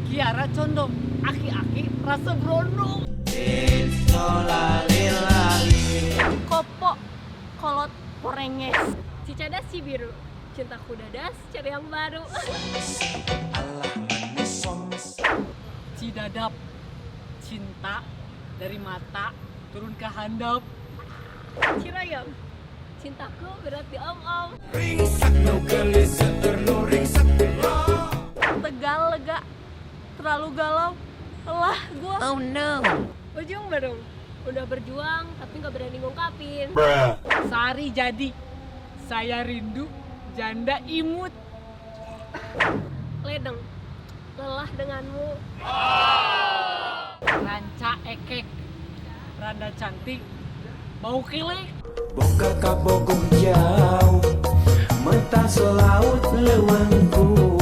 Kiara condong, aki-aki rasa berondong. Kopo, kolot, porenges. Cicadas Cibiru, cintaku dadas, cari yang baru. Cidadap, cinta dari mata turun ke handap. Cirayam, cintaku berat di om-om. Tegal lega, terlalu galau, lelah gua. Oh no. Ujung baru, udah berjuang tapi nggak berani ngungkapin. Sari jadi, saya rindu janda imut. Ledeng, lelah denganmu. Ranca ekek, randa cantik, bau kilek. Boga kabogong jauh, mata selaut lewangku.